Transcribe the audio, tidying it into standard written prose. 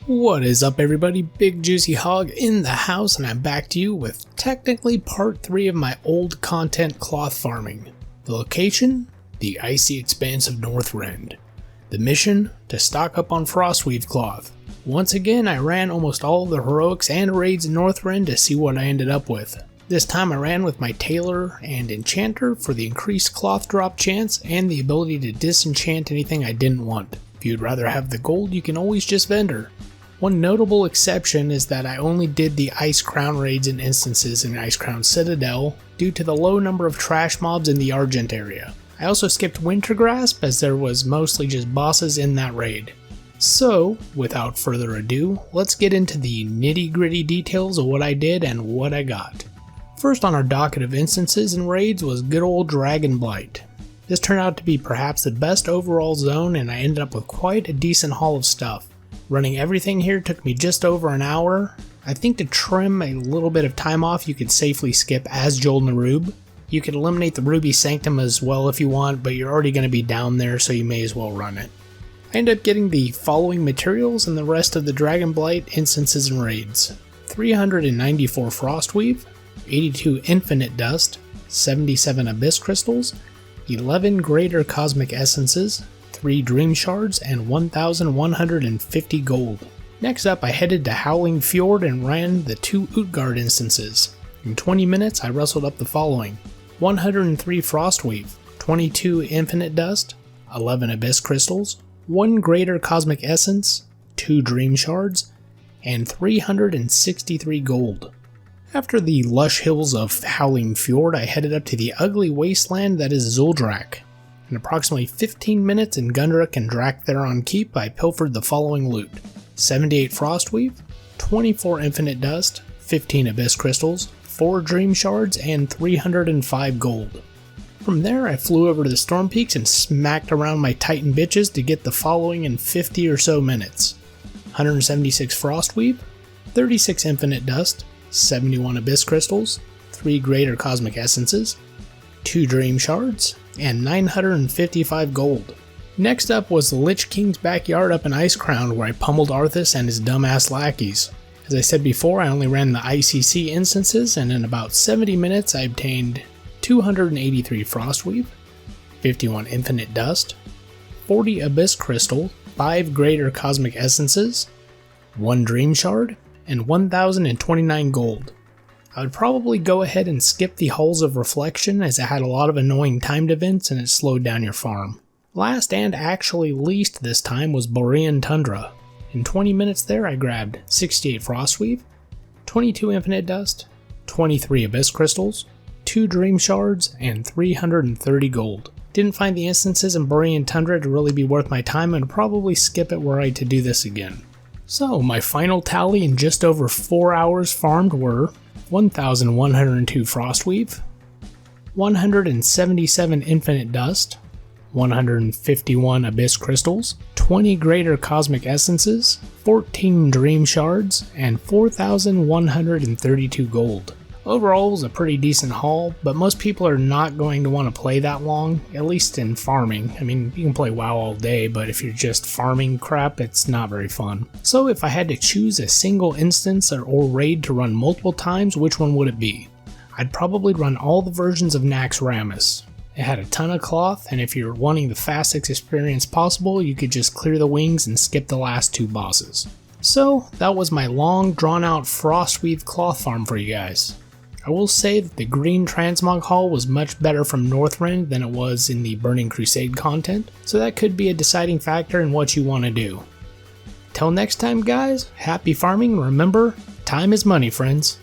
What is up everybody, Bigjuicyhog in the house, and I'm back to you with technically part 3 of my old content cloth farming. The location? The icy expanse of Northrend. The mission? To stock up on Frostweave cloth. Once again I ran almost all of the heroics and raids in Northrend to see what I ended up with. This time I ran with my tailor and enchanter for the increased cloth drop chance and the ability to disenchant anything I didn't want. If you'd rather have the gold, you can always just vendor. One notable exception is that I only did the Ice Crown raids and instances in Ice Crown Citadel due to the low number of trash mobs in the Argent area. I also skipped Wintergrasp as there was mostly just bosses in that raid. So, without further ado, let's get into the nitty-gritty details of what I did and what I got. First on our docket of instances and raids was good old Dragon Blight. This turned out to be perhaps the best overall zone, and I ended up with quite a decent haul of stuff. Running everything here took me just over an hour. I think to trim a little bit of time off, you could safely skip Azjol Narub. You could eliminate the Ruby Sanctum as well if you want, but you're already going to be down there, so you may as well run it. I ended up getting the following materials and the rest of the Dragon Blight instances and raids. 394 Frostweave, 82 Infinite Dust, 77 Abyss Crystals, 11 Greater Cosmic Essences, 3 Dream Shards, and 1,150 gold. Next up I headed to Howling Fjord and ran the 2 Utgard instances. In 20 minutes I rustled up the following: 103 Frostweave, 22 Infinite Dust, 11 Abyss Crystals, 1 Greater Cosmic Essence, 2 Dream Shards, and 363 gold. After the lush hills of Howling Fjord I headed up to the ugly wasteland that is Zuldrak. In approximately 15 minutes in Gundruk and Draktheron Keep, I pilfered the following loot: 78 Frostweave, 24 Infinite Dust, 15 Abyss Crystals, 4 Dream Shards, and 305 gold. From there I flew over to the Storm Peaks and smacked around my Titan bitches to get the following in 50 or so minutes: 176 Frostweave, 36 Infinite Dust, 71 Abyss Crystals, 3 Greater Cosmic Essences, 2 Dream Shards, and 955 gold. Next up was the Lich King's backyard up in Icecrown, where I pummeled Arthas and his dumbass lackeys. As I said before, I only ran the ICC instances, and in about 70 minutes I obtained 283 Frostweave, 51 Infinite Dust, 40 Abyss Crystal, 5 Greater Cosmic Essences, 1 Dream Shard, and 1,029 gold. I would probably go ahead and skip the Halls of Reflection as it had a lot of annoying timed events and it slowed down your farm. Last and actually least this time was Borean Tundra. In 20 minutes there I grabbed 68 Frostweave, 22 Infinite Dust, 23 Abyss Crystals, 2 Dream Shards, and 330 gold. Didn't find the instances in Borean Tundra to really be worth my time and would probably skip it were I to do this again. So my final tally in just over 4 hours farmed were 1,102 Frostweave, 177 Infinite Dust, 151 Abyss Crystals, 20 Greater Cosmic Essences, 14 Dream Shards, and 4,132 gold. Overall it was a pretty decent haul, but most people are not going to want to play that long, at least in farming. I mean, you can play WoW all day, but if you're just farming crap, it's not very fun. So if I had to choose a single instance or raid to run multiple times, which one would it be? I'd probably run all the versions of Naxxramas. It had a ton of cloth, and if you're wanting the fastest experience possible, you could just clear the wings and skip the last 2 bosses. So that was my long drawn out Frostweave cloth farm for you guys. I will say that the green transmog haul was much better from Northrend than it was in the Burning Crusade content, so that could be a deciding factor in what you want to do. Till next time guys, happy farming, and remember, time is money friends.